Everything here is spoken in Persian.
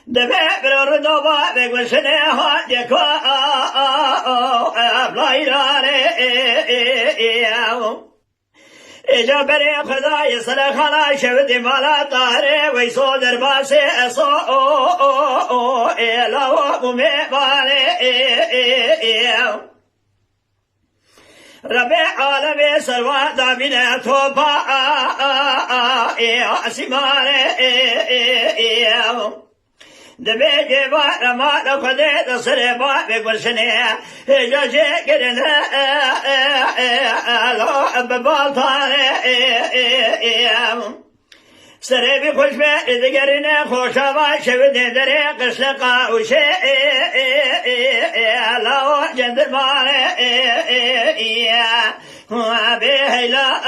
دفع بالردوبة بقوشنها يكوا بلايراني إجا بري خدا يسر خلا شودي مالا طاري ويسو درباسي أسو إلاو مميباني ربي عالمي سروا دامنا توبا أسماني دبي جبا رما لخدي تصري با بقرشني إجا شكرنا لو ببالطاني سري بخش بإذكرنا خوشا با شودي دري قشلقا وشي لو جندرماني بهيلا